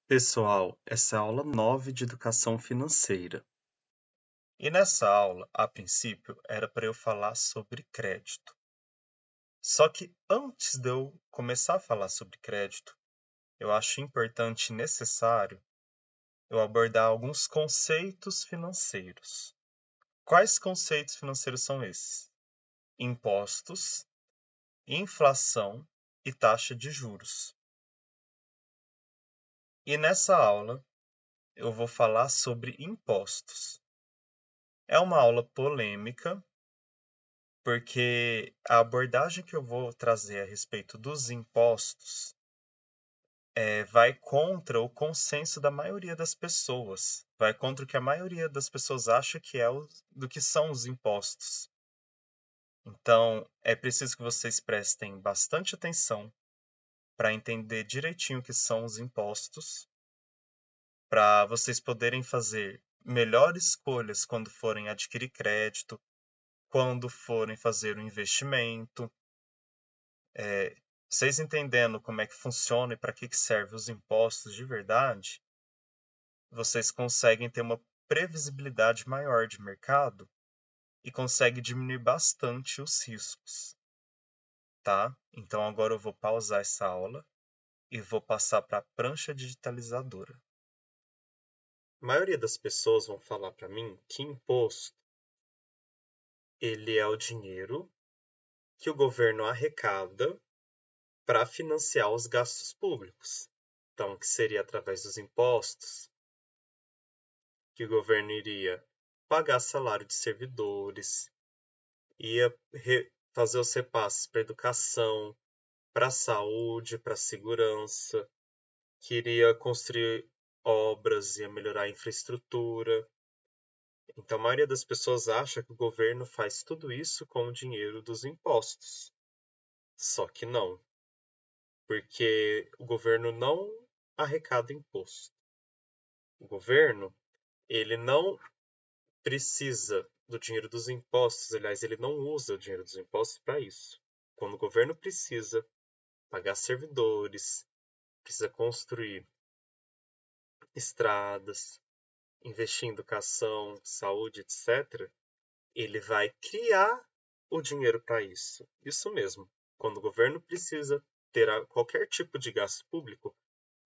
Pessoal, essa é a aula 9 de educação financeira. E nessa aula, a princípio, era para eu falar sobre crédito. Só que antes de eu começar a falar sobre crédito, eu acho importante e necessário eu abordar alguns conceitos financeiros. Quais conceitos financeiros são esses? Impostos, inflação e taxa de juros. E nessa aula, eu vou falar sobre impostos. É uma aula polêmica, porque a abordagem que eu vou trazer a respeito dos impostos vai contra o consenso da maioria das pessoas, vai contra o que a maioria das pessoas acha que do que são os impostos. Então, é preciso que vocês prestem bastante atenção para entender direitinho o que são os impostos, para vocês poderem fazer melhores escolhas quando forem adquirir crédito, quando forem fazer um investimento. Vocês entendendo como é que funciona e para que servem os impostos de verdade, vocês conseguem ter uma previsibilidade maior de mercado e conseguem diminuir bastante os riscos, tá? Então agora eu vou pausar essa aula e vou passar para a prancha digitalizadora. A maioria das pessoas vão falar para mim que imposto ele é o dinheiro que o governo arrecada para financiar os gastos públicos. Então, que seria através dos impostos, que o governo iria pagar salário de servidores, ia fazer os repasses para educação, para saúde, para segurança, que iria construir obras, ia melhorar a infraestrutura. Então, a maioria das pessoas acha que o governo faz tudo isso com o dinheiro dos impostos. Só que não, porque o governo não arrecada imposto. O governo, ele não precisa do dinheiro dos impostos, aliás, ele não usa o dinheiro dos impostos para isso. Quando o governo precisa pagar servidores, precisa construir estradas, investir em educação, saúde, etc., ele vai criar o dinheiro para isso. Isso mesmo. Quando o governo precisa ter qualquer tipo de gasto público,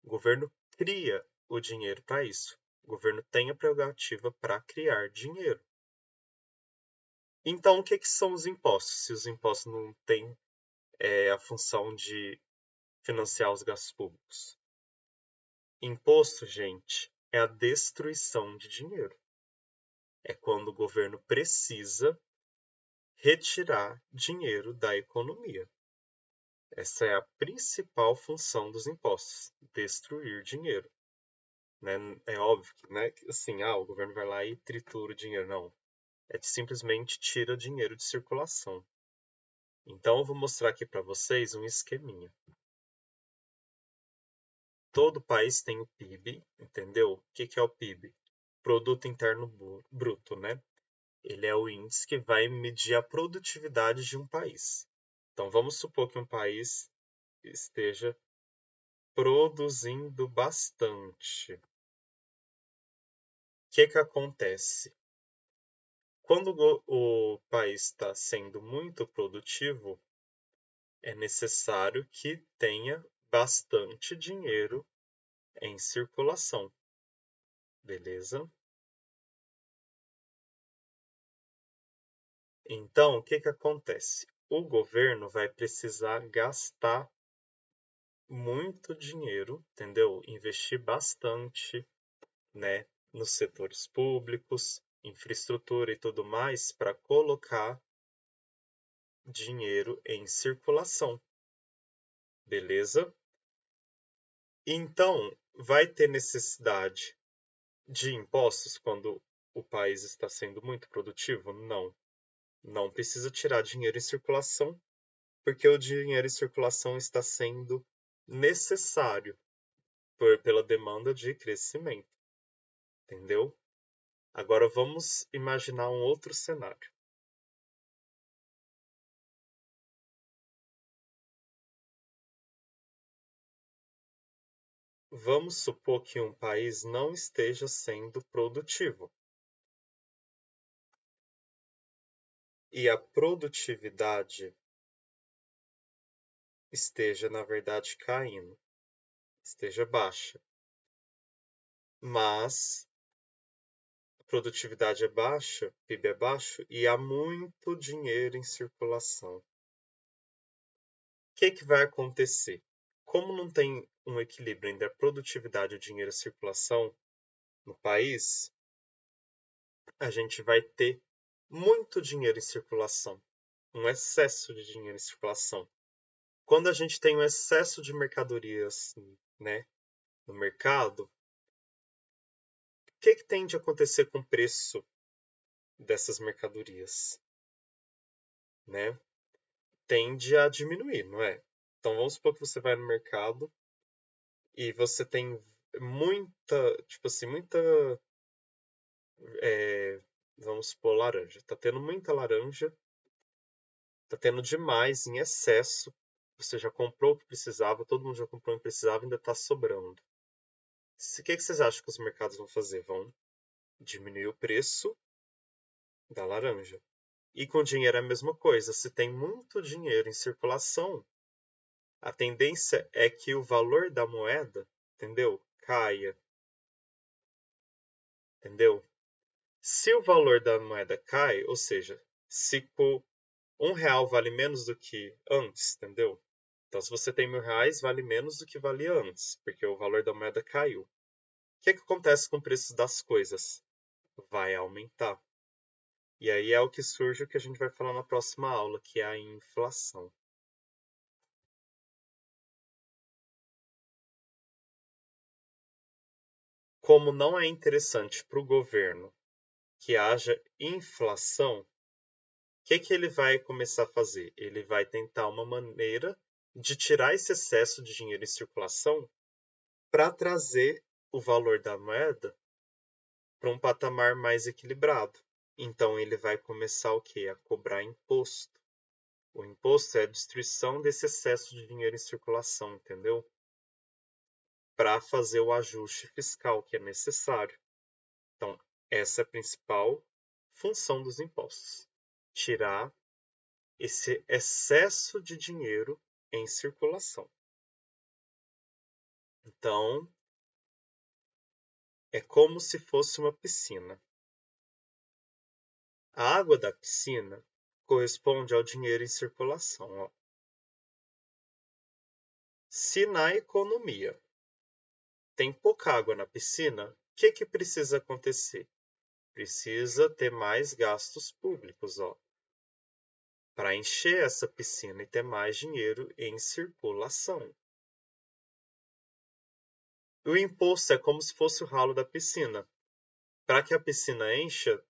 o governo cria o dinheiro para isso. O governo tem a prerrogativa para criar dinheiro. Então, o que são os impostos? Se os impostos não têm a função de financiar os gastos públicos. Imposto, gente, é a destruição de dinheiro. É quando o governo precisa retirar dinheiro da economia. Essa é a principal função dos impostos, destruir dinheiro. Né? É óbvio que, né, assim, o governo vai lá e tritura o dinheiro. Não, simplesmente tira dinheiro de circulação. Então, eu vou mostrar aqui para vocês um esqueminha. Todo país tem o PIB, entendeu? O que é o PIB? Produto Interno Bruto, né? Ele é o índice que vai medir a produtividade de um país. Então, vamos supor que um país esteja produzindo bastante. O que acontece? Quando o país está sendo muito produtivo, é necessário que tenha bastante dinheiro em circulação. Beleza? Então, o que acontece? O governo vai precisar gastar muito dinheiro, entendeu? Investir bastante, né, nos setores públicos, infraestrutura e tudo mais, para colocar dinheiro em circulação. Beleza? Então, vai ter necessidade de impostos quando o país está sendo muito produtivo? Não. Não precisa tirar dinheiro em circulação, porque o dinheiro em circulação está sendo necessário pela demanda de crescimento. Entendeu? Agora vamos imaginar um outro cenário. vamos supor que um país não esteja sendo produtivo. E a produtividade esteja, na verdade, caindo, esteja baixa. Mas a produtividade é baixa, o PIB é baixo e há muito dinheiro em circulação. O que vai acontecer? Como não tem um equilíbrio entre a produtividade e o dinheiro em circulação no país, a gente vai ter muito dinheiro em circulação, um excesso de dinheiro em circulação. Quando a gente tem um excesso de mercadorias, né, no mercado, o que tem de acontecer com o preço dessas mercadorias? Né? Tende a diminuir, não é? Então vamos supor que você vai no mercado e você tem muita, tipo assim, vamos supor, laranja. Tá tendo muita laranja, tá tendo demais, em excesso. Você já comprou o que precisava, todo mundo já comprou o que precisava, ainda tá sobrando. O que vocês acham que os mercados vão fazer? Vão diminuir o preço da laranja. E com dinheiro é a mesma coisa. Se tem muito dinheiro em circulação, a tendência é que o valor da moeda, entendeu? Caia. Entendeu? Se o valor da moeda cai, ou seja, se por R$ 1 vale menos do que antes, entendeu? Então, se você tem R$ 1.000, vale menos do que valia antes, porque o valor da moeda caiu. O que acontece com o preço das coisas? Vai aumentar. E aí é o que surge o que a gente vai falar na próxima aula, que é a inflação. Como não é interessante para o governo que haja inflação, o que ele vai começar a fazer? Ele vai tentar uma maneira de tirar esse excesso de dinheiro em circulação para trazer o valor da moeda para um patamar mais equilibrado. Então ele vai começar o quê? A cobrar imposto. O imposto é a destruição desse excesso de dinheiro em circulação, entendeu? Para fazer o ajuste fiscal que é necessário. Então, essa é a principal função dos impostos: tirar esse excesso de dinheiro em circulação. Então, é como se fosse uma piscina. A água da piscina corresponde ao dinheiro em circulação. Ó. Se na economia tem pouca água na piscina, o que precisa acontecer? Precisa ter mais gastos públicos, para encher essa piscina e ter mais dinheiro em circulação. O imposto é como se fosse o ralo da piscina. Para que a piscina encha,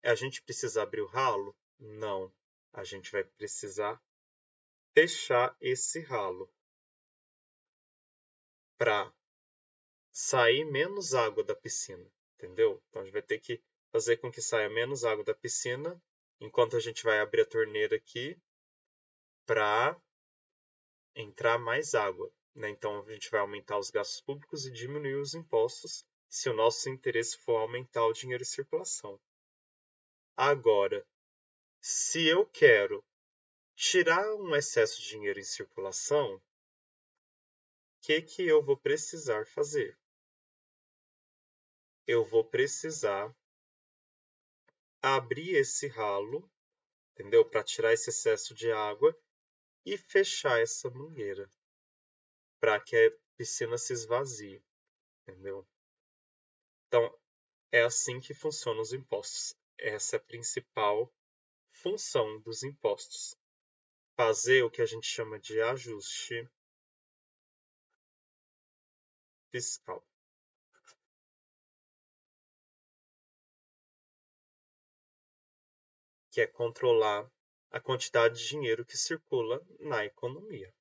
a gente precisa abrir o ralo? Não. A gente vai precisar fechar esse ralo para sair menos água da piscina, entendeu? Então a gente vai ter que fazer com que saia menos água da piscina, enquanto a gente vai abrir a torneira aqui para entrar mais água, né? Então a gente vai aumentar os gastos públicos e diminuir os impostos, se o nosso interesse for aumentar o dinheiro em circulação. Agora, se eu quero tirar um excesso de dinheiro em circulação, o que eu vou precisar fazer? Eu vou precisar abrir esse ralo, entendeu? Para tirar esse excesso de água e fechar essa mangueira para que a piscina se esvazie, entendeu? Então, é assim que funcionam os impostos. Essa é a principal função dos impostos. Fazer o que a gente chama de ajuste fiscal. Que é controlar a quantidade de dinheiro que circula na economia.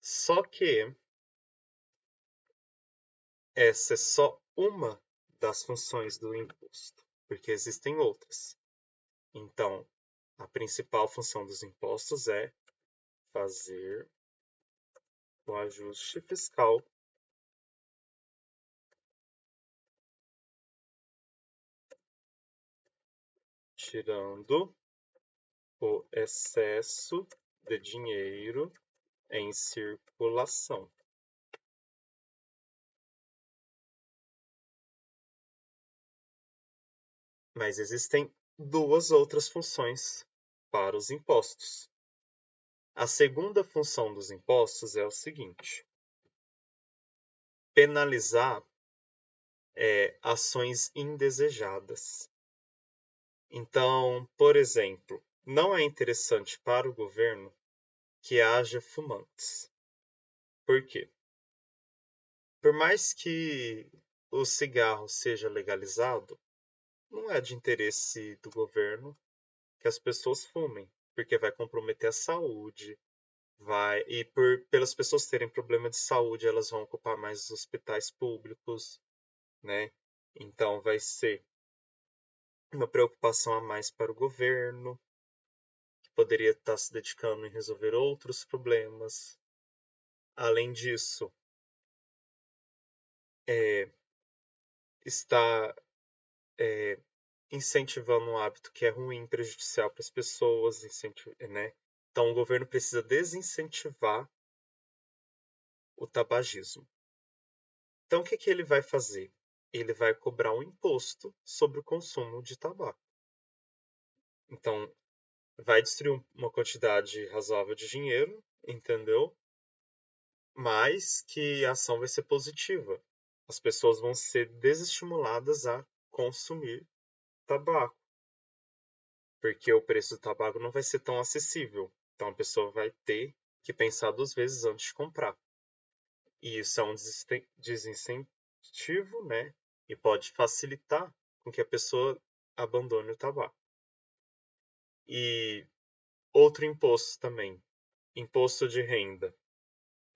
Só que essa é só uma das funções do imposto, porque existem outras. Então, a principal função dos impostos é fazer o ajuste fiscal tirando o excesso de dinheiro em circulação. Mas existem duas outras funções para os impostos. A segunda função dos impostos é o seguinte: penalizar ações indesejadas. Então, por exemplo, não é interessante para o governo que haja fumantes. Por quê? Por mais que o cigarro seja legalizado, não é de interesse do governo que as pessoas fumem, porque vai comprometer a saúde, pelas pessoas terem problema de saúde, elas vão ocupar mais os hospitais públicos, né? Então vai ser uma preocupação a mais para o governo, que poderia estar se dedicando em resolver outros problemas. Além disso, está incentivando um hábito que é ruim, prejudicial para as pessoas, né? Então o governo precisa desincentivar o tabagismo. Então o que ele vai fazer? Ele vai cobrar um imposto sobre o consumo de tabaco. Então vai destruir uma quantidade razoável de dinheiro, entendeu? Mas que a ação vai ser positiva. As pessoas vão ser desestimuladas a consumir tabaco, porque o preço do tabaco não vai ser tão acessível. Então a pessoa vai ter que pensar duas vezes antes de comprar. E isso é um desincentivo, né? E pode facilitar com que a pessoa abandone o tabaco. E outro imposto também, imposto de renda.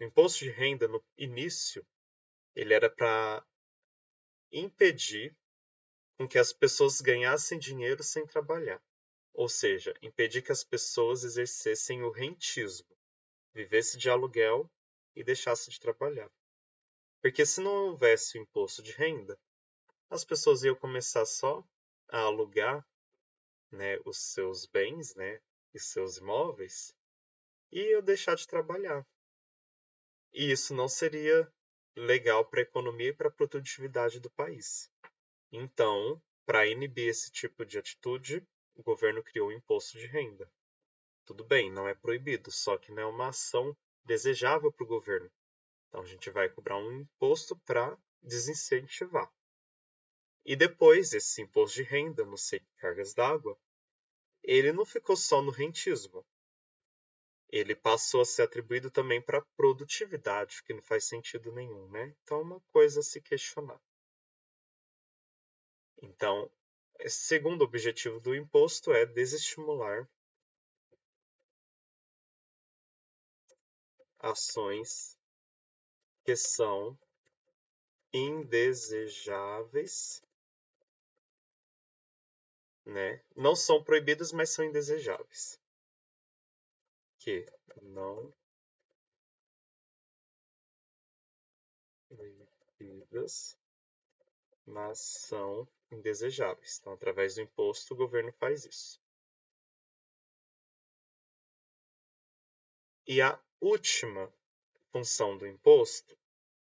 O imposto de renda, no início, ele era para impedir com que as pessoas ganhassem dinheiro sem trabalhar. Ou seja, impedir que as pessoas exercessem o rentismo, vivesse de aluguel e deixasse de trabalhar. Porque se não houvesse o imposto de renda, as pessoas iam começar só a alugar, né, os seus bens, né, e seus imóveis, e iam deixar de trabalhar. E isso não seria legal para a economia e para a produtividade do país. Então, para inibir esse tipo de atitude, o governo criou o imposto de renda. Tudo bem, não é proibido, só que não é uma ação desejável para o governo. Então, a gente vai cobrar um imposto para desincentivar. E depois, esse imposto de renda nos cargas d'água, ele não ficou só no rentismo. Ele passou a ser atribuído também para a produtividade, que não faz sentido nenhum, né? Então, é uma coisa a se questionar. Então, segundo objetivo do imposto é desestimular ações que são indesejáveis, né? Não são proibidas, mas são indesejáveis. Que não proibidas, mas são indesejáveis. Então, através do imposto, o governo faz isso. E a última função do imposto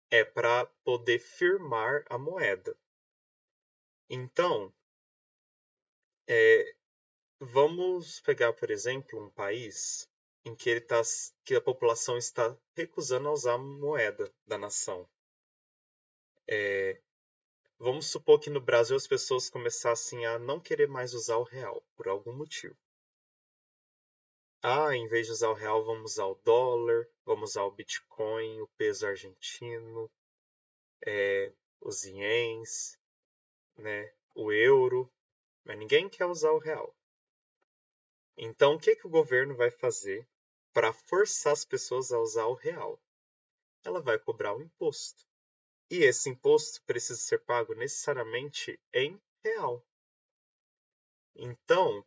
é para poder firmar a moeda. Então, vamos pegar, por exemplo, um país em que a população está recusando a usar a moeda da nação. Vamos supor que no Brasil as pessoas começassem a não querer mais usar o real, por algum motivo. Em vez de usar o real, vamos usar o dólar, vamos usar o Bitcoin, o peso argentino, os ienes, né, o euro, mas ninguém quer usar o real. Então, o que o governo vai fazer para forçar as pessoas a usar o real? Ela vai cobrar um imposto. E esse imposto precisa ser pago necessariamente em real. Então,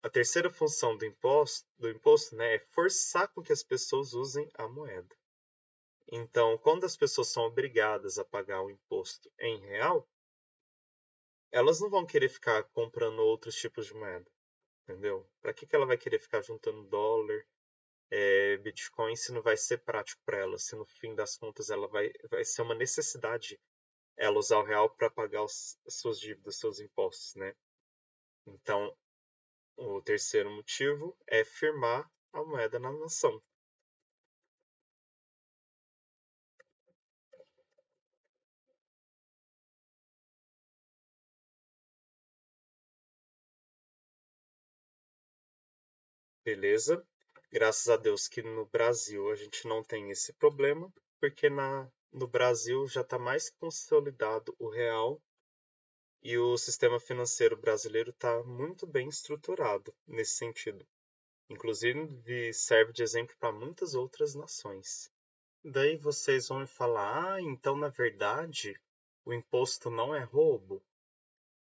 a terceira função do imposto, né, é forçar com que as pessoas usem a moeda. Então, quando as pessoas são obrigadas a pagar o imposto em real, elas não vão querer ficar comprando outros tipos de moeda, entendeu? Para que ela vai querer ficar juntando dólar, Bitcoin, se não vai ser prático para ela, se no fim das contas ela vai ser uma necessidade ela usar o real para pagar as suas dívidas, seus impostos, né? Então, o terceiro motivo é firmar a moeda na nação. Beleza? Graças a Deus que no Brasil a gente não tem esse problema, porque no Brasil já está mais consolidado o real e o sistema financeiro brasileiro está muito bem estruturado nesse sentido. Inclusive serve de exemplo para muitas outras nações. Daí vocês vão me falar, então na verdade o imposto não é roubo?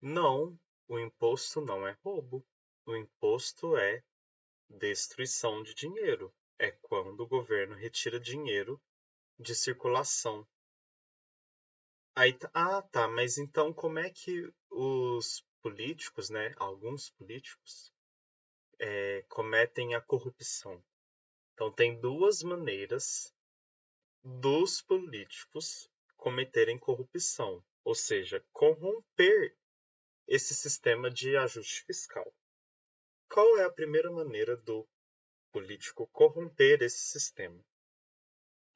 Não, o imposto não é roubo. O imposto é destruição de dinheiro. É quando o governo retira dinheiro de circulação. Aí, tá, mas então como é que os políticos, né, alguns políticos, cometem a corrupção? Então tem duas maneiras dos políticos cometerem corrupção, ou seja, corromper esse sistema de ajuste fiscal. Qual é a primeira maneira do político corromper esse sistema?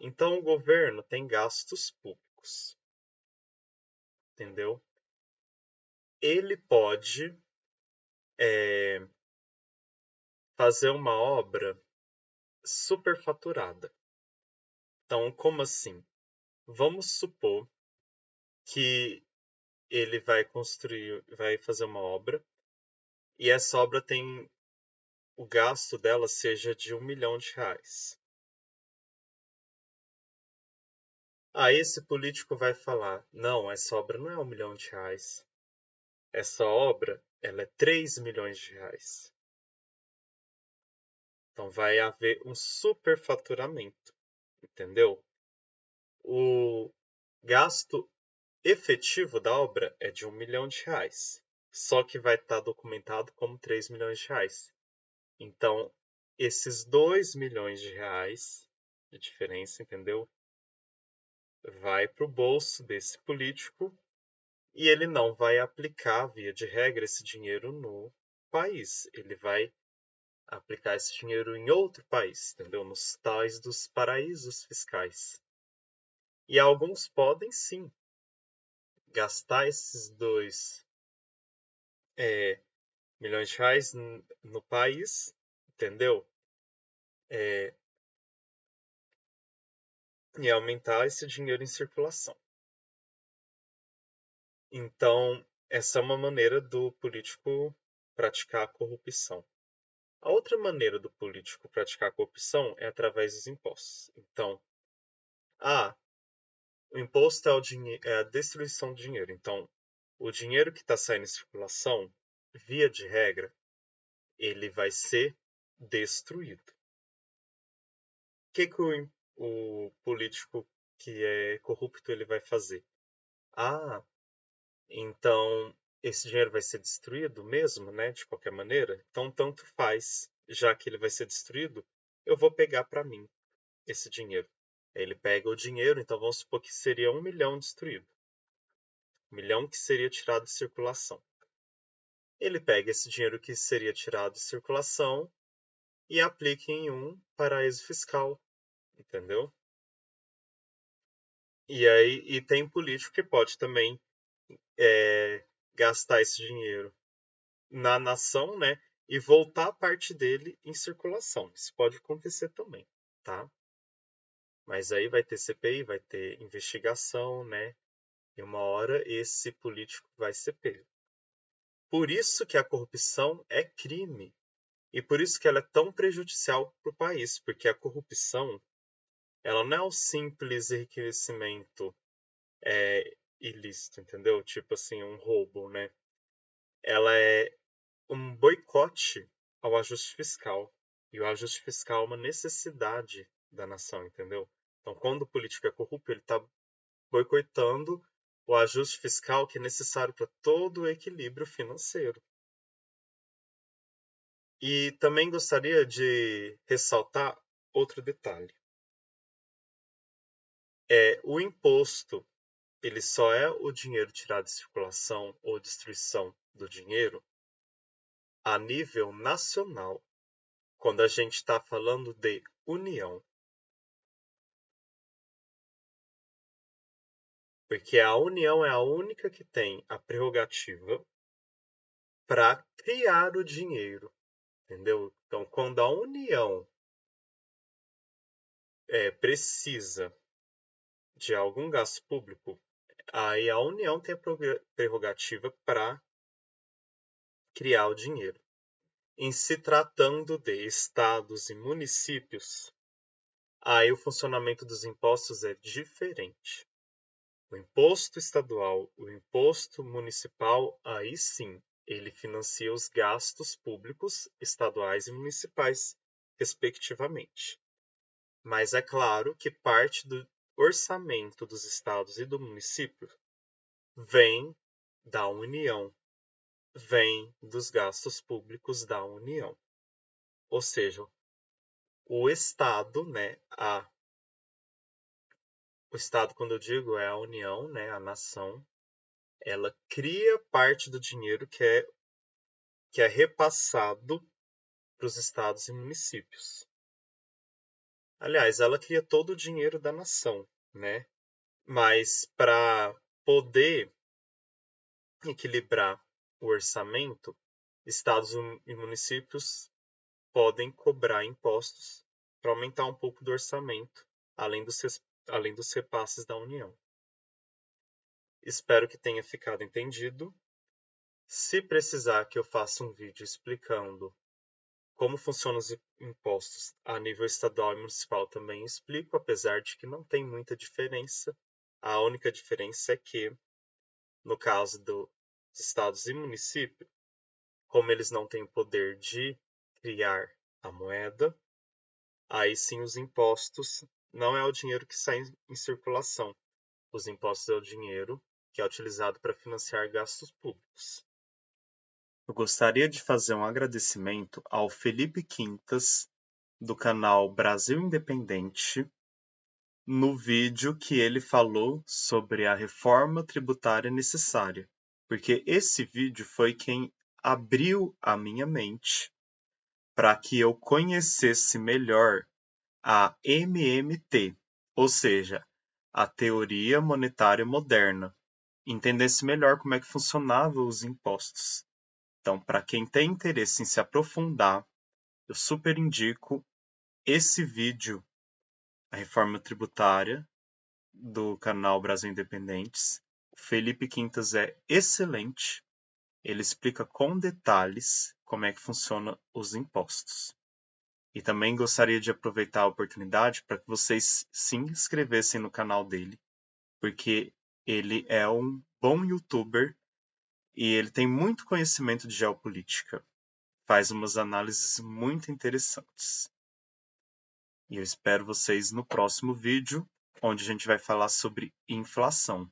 Então, o governo tem gastos públicos, entendeu? Ele pode fazer uma obra superfaturada. Então, como assim? Vamos supor que ele vai fazer uma obra e essa obra tem o gasto dela seja de R$ 1 milhão. Aí esse político vai falar: não, essa obra não é R$ 1 milhão. Essa obra, ela é R$ 3 milhões. Então vai haver um superfaturamento, entendeu? O gasto efetivo da obra é de R$ 1 milhão, só que vai estar documentado como R$ 3 milhões. Então, esses R$ 2 milhões de diferença, entendeu? Vai para o bolso desse político e ele não vai aplicar, via de regra, esse dinheiro no país. Ele vai aplicar esse dinheiro em outro país, entendeu? Nos tais dos paraísos fiscais. E alguns podem sim gastar esses R$ 2 milhões no país, entendeu? É, e aumentar esse dinheiro em circulação. Então, essa é uma maneira do político praticar a corrupção. A outra maneira do político praticar a corrupção é através dos impostos. Então, o imposto é a destruição do dinheiro. Então, o dinheiro que está saindo em circulação, via de regra, ele vai ser destruído. O que o político que é corrupto ele vai fazer? Então esse dinheiro vai ser destruído mesmo, né? De qualquer maneira. Então tanto faz, já que ele vai ser destruído, eu vou pegar para mim esse dinheiro. Ele pega o dinheiro, então vamos supor que seria 1 milhão destruído. 1 milhão que seria tirado de circulação. Ele pega esse dinheiro que seria tirado de circulação e aplica em um paraíso fiscal, entendeu? E aí tem político que pode também gastar esse dinheiro na nação, né? E voltar parte dele em circulação. Isso pode acontecer também, tá? Mas aí vai ter CPI, vai ter investigação, né? E uma hora esse político vai ser pego. Por isso que a corrupção é crime. E por isso que ela é tão prejudicial para o país. Porque a corrupção, ela não é um simples enriquecimento ilícito, entendeu? Tipo assim, um roubo, né? Ela é um boicote ao ajuste fiscal. E o ajuste fiscal é uma necessidade da nação, entendeu? Então, quando o político é corrupto, ele está boicotando o ajuste fiscal que é necessário para todo o equilíbrio financeiro. E também gostaria de ressaltar outro detalhe. O imposto, ele só é o dinheiro tirado de circulação ou destruição do dinheiro a nível nacional, quando a gente está falando de união. Porque a União é a única que tem a prerrogativa para criar o dinheiro, entendeu? Então, quando a União precisa de algum gasto público, aí a União tem a prerrogativa para criar o dinheiro. Em se tratando de estados e municípios, aí o funcionamento dos impostos é diferente. O imposto estadual, o imposto municipal, aí sim, ele financia os gastos públicos estaduais e municipais, respectivamente. Mas é claro que parte do orçamento dos estados e do município vem da União, vem dos gastos públicos da União. Ou seja, o Estado, né, o Estado, quando eu digo, é a União, né, a nação, ela cria parte do dinheiro que é repassado para os estados e municípios. Aliás, ela cria todo o dinheiro da nação, né? Mas para poder equilibrar o orçamento, estados e municípios podem cobrar impostos para aumentar um pouco do orçamento, além dos repasses da União. Espero que tenha ficado entendido. Se precisar que eu faça um vídeo explicando como funcionam os impostos a nível estadual e municipal, também explico, apesar de que não tem muita diferença. A única diferença é que, no caso dos estados e municípios, como eles não têm o poder de criar a moeda, aí sim os impostos não é o dinheiro que sai em circulação. Os impostos é o dinheiro que é utilizado para financiar gastos públicos. Eu gostaria de fazer um agradecimento ao Felipe Quintas, do canal Brasil Independente, no vídeo que ele falou sobre a reforma tributária necessária, porque esse vídeo foi quem abriu a minha mente para que eu conhecesse melhor a MMT, ou seja, a Teoria Monetária Moderna, entendesse melhor como é que funcionavam os impostos. Então, para quem tem interesse em se aprofundar, eu super indico esse vídeo, a reforma tributária, do canal Brasil Independentes. O Felipe Quintas é excelente. Ele explica com detalhes como é que funcionam os impostos. E também gostaria de aproveitar a oportunidade para que vocês se inscrevessem no canal dele, porque ele é um bom youtuber e ele tem muito conhecimento de geopolítica. Faz umas análises muito interessantes. E eu espero vocês no próximo vídeo, onde a gente vai falar sobre inflação.